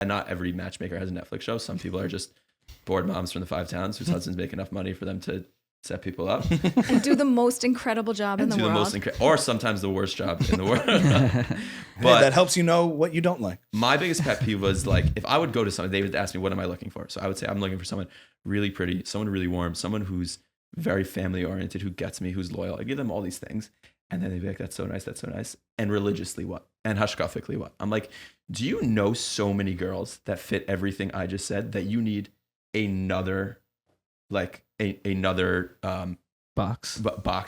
and not every matchmaker has a Netflix show. Some people are just bored moms from the 5 towns whose husbands make enough money for them to set people up and do the most incredible job in the world. Or sometimes the worst job in the world. But that helps you know what you don't like. My biggest pet peeve was like, if I would go to someone, they would ask me, what am I looking for? So I would say, I'm looking for someone really pretty, someone really warm, someone who's very family oriented, who gets me, who's loyal. I give them all these things. And then they'd be like, that's so nice. That's so nice. And religiously what? And hashkafically what? I'm like, do you know so many girls that fit everything I just said that you need another, like another box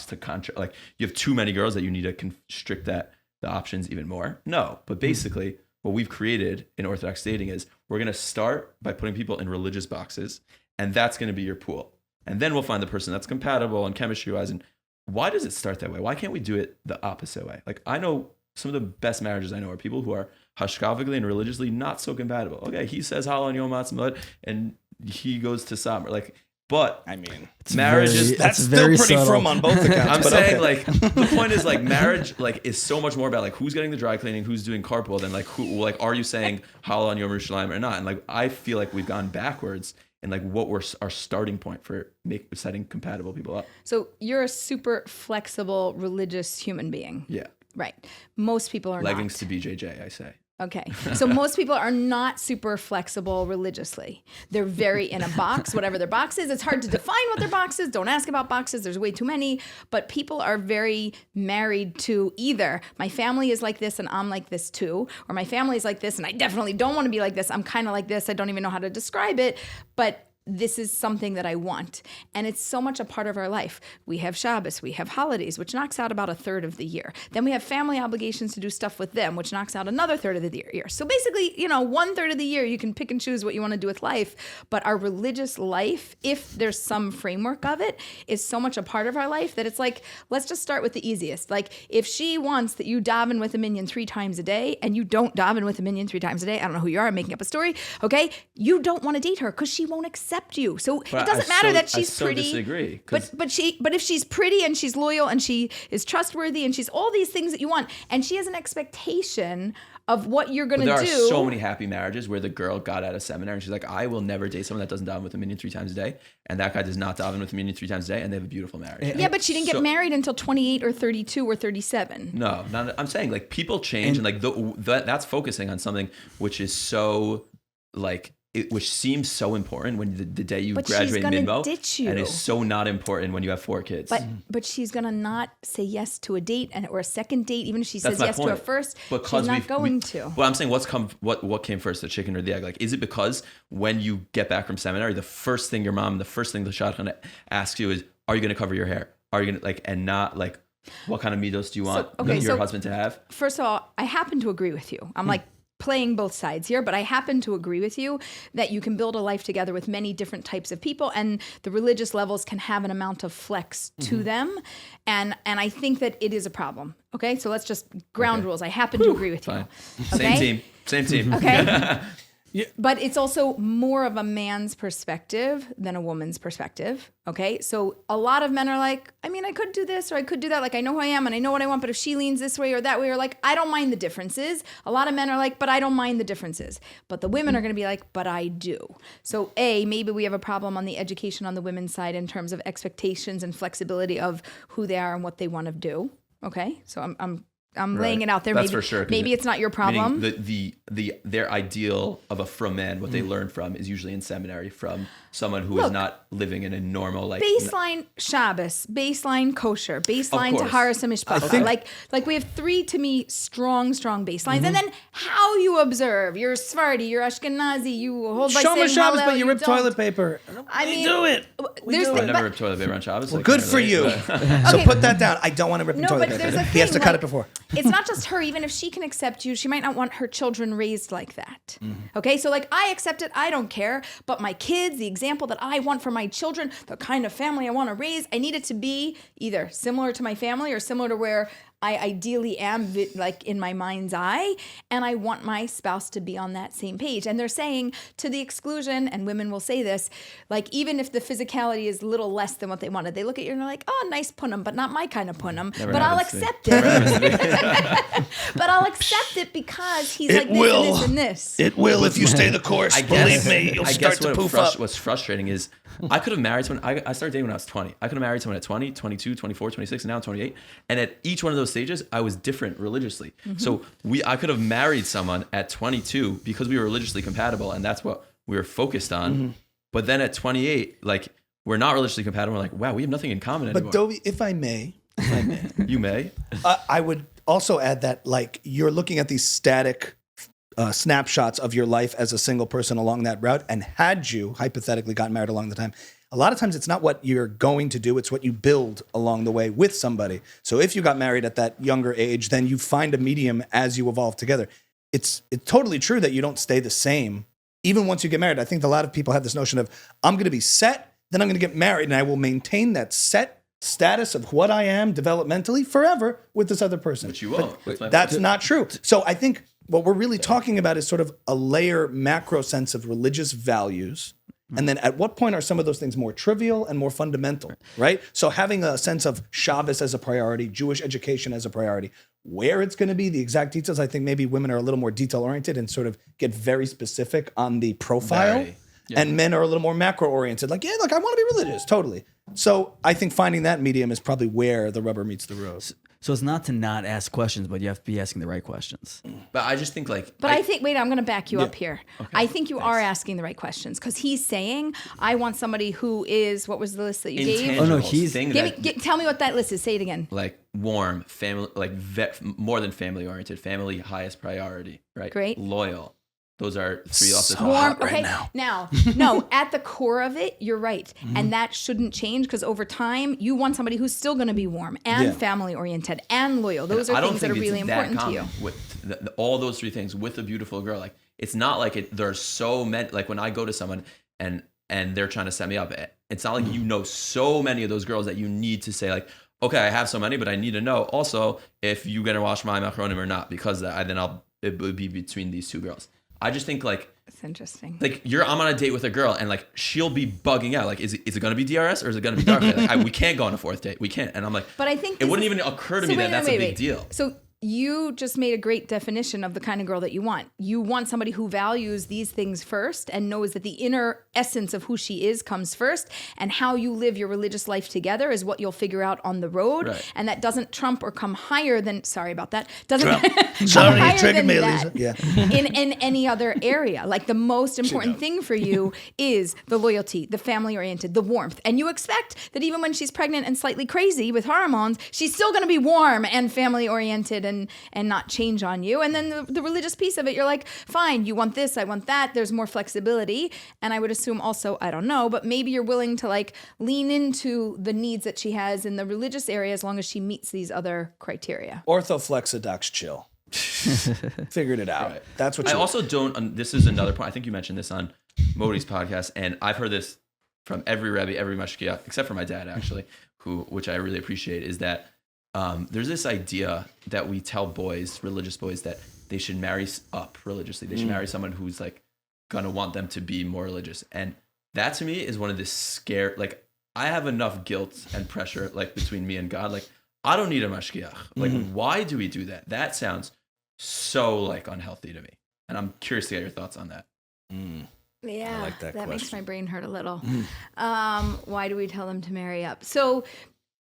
to contract? Like you have too many girls that you need to constrict the options even more? No, but basically what we've created in Orthodox dating is we're going to start by putting people in religious boxes, and that's going to be your pool. And then we'll find the person that's compatible and chemistry-wise. And why does it start that way? Why can't we do it the opposite way? Like I know some of the best marriages I know are people who are hashkafically and religiously not so compatible. Okay, he says halal and yom ha'atzmaut, and he goes to summer. Like, but I mean, marriage that's still pretty subtle. frum on both accounts. I'm saying like the point is like marriage like is so much more about like who's getting the dry cleaning, who's doing carpool, than like who, like, are you saying halal on Yom Yerushalayim or not? And like I feel like we've gone backwards in like what we're our starting point for setting compatible people up. So you're a super flexible religious human being. Yeah. Right. Most people are Leggings not. to BJJ, I say. Okay. So most people are not super flexible religiously. They're very in a box, whatever their box is. It's hard to define what their box is. Don't ask about boxes. There's way too many. But people are very married to either my family is like this and I'm like this too, or my family is like this and I definitely don't want to be like this. I'm kind of like this. I don't even know how to describe it. But this is something that I want. And it's so much a part of our life. We have Shabbos, we have holidays, which knocks out about a third of the year. Then we have family obligations to do stuff with them, which knocks out another third of the year. So basically, 1/3 of the year, you can pick and choose what you want to do with life. But our religious life, if there's some framework of it, is so much a part of our life that it's like, let's just start with the easiest. Like if she wants that you daven with a minyan 3 times a day and you don't daven with a minyan 3 times a day, I don't know who you are, I'm making up a story, okay? You don't want to date her because she won't accept you. So it doesn't matter that she's pretty. I disagree. But if she's pretty and she's loyal and she is trustworthy and she's all these things that you want, and she has an expectation of what you're going to do. There are so many happy marriages where the girl got out of seminary and she's like, I will never date someone that doesn't daven with a minyan 3 times a day, and that guy does not daven with a minyan 3 times a day, and they have a beautiful marriage. Yeah, but she didn't get married until 28 or 32 or 37. No, I'm saying like people change, and like that's focusing on something which is so like. Which seems so important when the day you graduate Minbo, ditch you. and is so not important when you have 4 kids. But she's gonna not say yes to a date or a second date, even if she That's says my yes point. to a first. Because she's not going to. Well, I'm saying what came first, the chicken or the egg? Like, is it because when you get back from seminary, the first thing the shadchan asks you is, are you going to cover your hair? Are you going to like, and not like, what kind of midos do you want your husband to have? First of all, I happen to agree with you. I'm like playing both sides here, but I happen to agree with you that you can build a life together with many different types of people, and the religious levels can have an amount of flex to them, and I think that it is a problem. Okay, so let's just ground rules. I happen to agree with you. Okay? Same team. Okay. Yeah. But it's also more of a man's perspective than a woman's perspective, okay? So a lot of men are like, I mean, I could do this or I could do that. Like, I know who I am and I know what I want, but if she leans this way or that way, or like, I don't mind the differences. A lot of men are like, but I don't mind the differences. But the women are going to be like, but I do. So maybe we have a problem on the education on the women's side in terms of expectations and flexibility of who they are and what they want to do, okay? So I'm laying it out there. That's maybe, for sure. Maybe it's not your problem. Their ideal of a frum man, what they learn from, is usually in seminary from someone who is not living in a normal like baseline Shabbos, baseline kosher, baseline Taharas Mishpacha. Like we have 3 to me strong baselines, and then how you observe. You're Sephardi, you're Ashkenazi, you hold by saying Shabbos, Hallel, but you rip don't. toilet paper. I mean, do it. I never rip toilet paper on Shabbos. Well, good for you. So put that down. I don't want to rip toilet paper. He has to cut it before. It's not just her. Even if she can accept you, she might not want her children raised like that. Okay, so like I accept it, I don't care. But my kids, the example that I want for my children, the kind of family I want to raise, I need it to be either similar to my family or similar to where I ideally am like in my mind's eye, and I want my spouse to be on that same page. And they're saying to the exclusion, and women will say this, like even if the physicality is a little less than what they wanted, they look at you and they're like, oh, nice punum, but not my kind of punum. But I'll accept it. But I'll accept it because he's like this and this and this. It will if you stay the course. Believe me, you'll start to poof up. What's frustrating is I could have married someone. I started dating when I was 20. I could have married someone at 20, 22, 24, 26, and now I'm 28. And at each one of those stages, I was different religiously. So I could have married someone at 22 because we were religiously compatible, and that's what we were focused on. But then at 28, like we're not religiously compatible. We're like, wow, we have nothing in common anymore. But Dovie, if I may, you may. I would also add that like you're looking at these static snapshots of your life as a single person along that route, and had you hypothetically gotten married along the time, a lot of times it's not what you're going to do, it's what you build along the way with somebody. So if you got married at that younger age, then you find a medium as you evolve together. It's totally true that you don't stay the same even once you get married. I think a lot of people have this notion of, I'm going to be set, then I'm going to get married, and I will maintain that set status of what I am developmentally forever with this other person. But you won't. That's not true. So I think what we're really talking about is sort of a layer macro sense of religious values. And then at what point are some of those things more trivial and more fundamental, right? So having a sense of Shabbos as a priority, Jewish education as a priority, where it's going to be, the exact details, I think maybe women are a little more detail-oriented and sort of get very specific on the profile. And men are a little more macro-oriented, like, yeah, look, I want to be religious, totally. So I think finding that medium is probably where the rubber meets the road. So it's not to not ask questions, but you have to be asking the right questions. But I just think like... But I think, wait, I'm going to back you up here. Okay. I think you are asking the right questions because he's saying, I want somebody who is, what was the list that you gave? Oh, no, he's... Tell me what that list is. Say it again. Like warm, family, like more than family oriented, family highest priority, right? Great. Loyal. Those are three off the top. Warm, okay. Now, no, at the core of it, you're right. And that shouldn't change because over time, you want somebody who's still going to be warm and family oriented and loyal. Those are things that are really important to you. With all those three things with a beautiful girl, like it's not like there's so many, like when I go to someone and they're trying to set me up, it's not like you know so many of those girls that you need to say like, okay, I have so many, but I need to know also if you're going to wash my macaronim or not, because it would be between these two girls. I just think like it's interesting. Like I'm on a date with a girl and like she'll be bugging out. Like, is it going to be DRS or is it going to be dark? Like, we can't go on a fourth date. We can't. And I'm like, but I think it wouldn't even occur to me that that's a big deal. So you just made a great definition of the kind of girl that you want. You want somebody who values these things first and knows that the inner essence of who she is comes first, and how you live your religious life together is what you'll figure out on the road. Right. And that doesn't trump or come higher than, sorry about that, doesn't Sorry, you triggered me, Aleeza. Yeah. in any other area. Like the most important thing for you is the loyalty, the family oriented, the warmth. And you expect that even when she's pregnant and slightly crazy with hormones, she's still going to be warm and family oriented and not change on you. And then the religious piece of it, you're like, fine, you want this, I want that. There's more flexibility. And I would assume also, I don't know, but maybe you're willing to like lean into the needs that she has in the religious area as long as she meets these other criteria. Orthodox chill. Figured it out. Right. That's what I also don't, this is another point. I think you mentioned this on Modi's podcast, and I've heard this from every Rebbe, every mashgiach, except for my dad actually, which I really appreciate, is that there's this idea that we tell boys, religious boys, that they should marry up religiously. They should marry someone who's like gonna want them to be more religious. And that to me is one of the like I have enough guilt and pressure like between me and God. Like I don't need a mashgiach. Like why do we do that? That sounds so like unhealthy to me. And I'm curious to get your thoughts on that. Yeah, I like that makes my brain hurt a little. Why do we tell them to marry up? So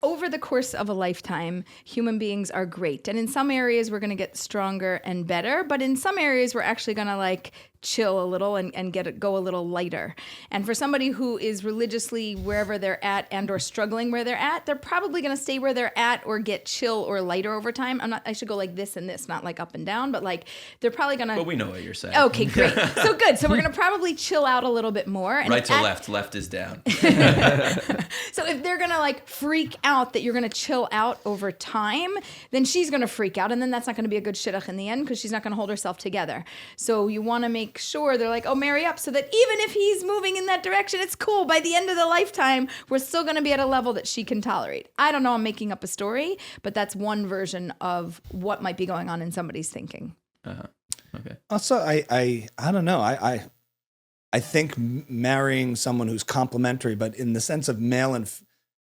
over the course of a lifetime, human beings are great. And in some areas, we're going to get stronger and better. But in some areas, we're actually going to like chill a little and go a little lighter. And for somebody who is religiously wherever they're at and or struggling where they're at, they're probably going to stay where they're at or get chill or lighter over time. I should go like this and this, not like up and down, but like they're probably going to... But we know what you're saying. Okay, great. So good. So we're going to probably chill out a little bit more. And right to left is down. So if they're going to like freak out that you're going to chill out over time, then she's going to freak out. And then that's not going to be a good shidduch in the end because she's not going to hold herself together. So you want to make make sure they're like, oh, marry up, so that even if he's moving in that direction, it's cool. By the end of the lifetime, we're still going to be at a level that she can tolerate. I don't know. I'm making up a story, but that's one version of what might be going on in somebody's thinking. Okay. Also, I don't know. I think marrying someone who's complementary, but in the sense of male and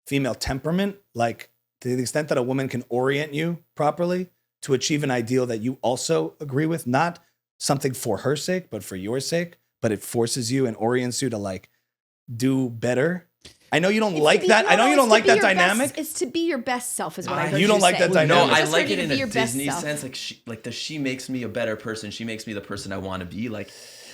female temperament, like to the extent that a woman can orient you properly to achieve an ideal that you also agree with, not something for her sake, but for your sake, but it forces you and orients you to like do better. I know you don't like that. I know you don't like that dynamic. It's to be your best self, is what I heard you don't like say. that dynamic. No, I Just like for it you in to be a your best Disney self. sense. Like she makes me a better person. She makes me the person I want to be. Like,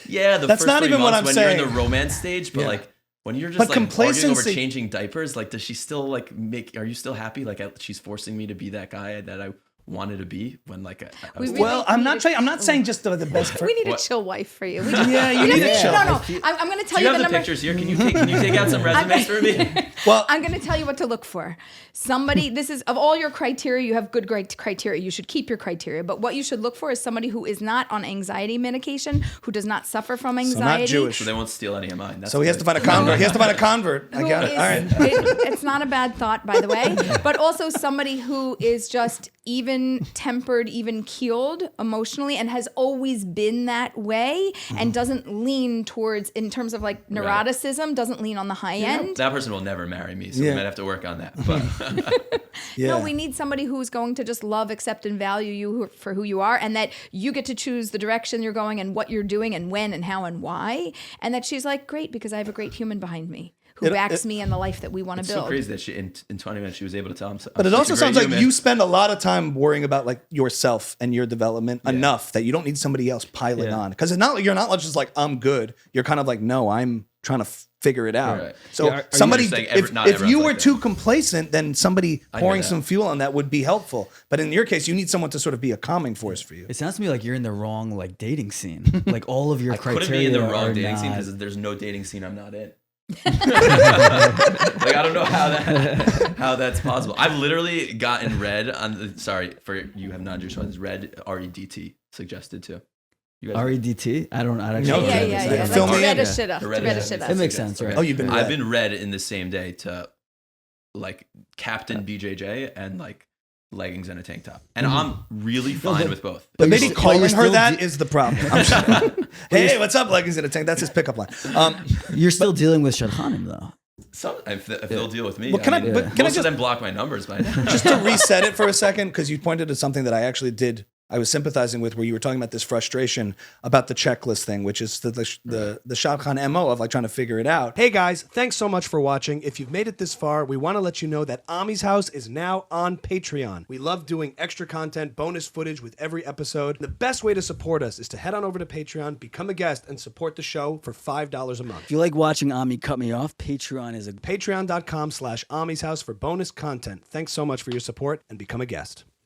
yeah, the That's first not 3 even what months I'm when saying. you're in the romance stage, but Yeah. like when you're just But like arguing over complacency- changing diapers, like does she still like make? Are you still happy? Like she's forcing me to be that guy that I wanted to be when like I was. We really I'm need not a- saying. I'm not saying just the best. We need What? a chill wife for you. Yeah, you need a chill. No. I'm going to tell Do you you have the the number. pictures here? Can you take out some resumes for me? Well, I'm going to tell you what to look for. Somebody, this is, of all your criteria, you have good criteria. You should keep your criteria. But what you should look for is somebody who is not on anxiety medication, who does not suffer from anxiety. Jewish. So they won't steal any of mine. That's so he has good. to find a convert. He has to find a convert. I who got it. is- All right. it's not a bad thought, by the way, but also somebody who is just even tempered, even keeled emotionally, and has always been that way, and doesn't lean towards, in terms of like neuroticism, doesn't lean on the high end. That person will never marry me, so Yeah. we might have to work on that. But Yeah. No, we need somebody who's going to just love, accept, and value you for who you are, and that you get to choose the direction you're going and what you're doing and when and how and why. And that she's like, great, because I have a great human behind me who backs me in the life that we want to it's build. so crazy that she in 20 minutes she was able to tell him. But it also sounds like you spend a lot of time worrying about like yourself and your development enough that you don't need somebody else piling on. Because it's not, you're not just like, I'm good. You're kind of like, no, I'm trying to figure it out. Right. So Yeah, are you somebody, saying not if everyone's you were like that? too complacent, then somebody hear pouring that. some fuel on that would be helpful. But in your case, you need someone to sort of be a calming force for you. It sounds to me like you're in the wrong like dating scene. Like all of your I criteria couldn't be in the wrong are dating scene not- because there's no dating scene I'm not in. Like I don't know how that's possible. I've literally gotten red on the, sorry for you have non-Jewish ones, red REDT suggested too. You guys REDT? I don't actually. No, know Yeah, what yeah, that yeah. is. Fill Like me to in. read a shit up. To read a shit up. It makes sense, right? Oh, you've been I've red. been read in the same day to like Captain BJJ and like leggings and a tank top, and I'm really fine with both. But you're maybe still- calling you're her still that is the problem. I'm just- hey, what's up, leggings in a tank? That's his pickup line. You're still dealing with Shadchanim though. So if they'll deal with me, Well, can I- but can I most just- of them block my numbers by now. Just to reset it for a second, because you pointed to something that I actually did. I was sympathizing with, where you were talking about this frustration about the checklist thing, which is the Shadchan MO of like trying to figure it out. Hey guys, thanks so much for watching. If you've made it this far, we want to let you know that Ami's House is now on Patreon. We love doing extra content, bonus footage with every episode. The best way to support us is to head on over to Patreon, become a guest, and support the show for $5 a month. If you like watching Ami cut me off, Patreon is a Patreon.com/Ami's House for bonus content. Thanks so much for your support and become a guest.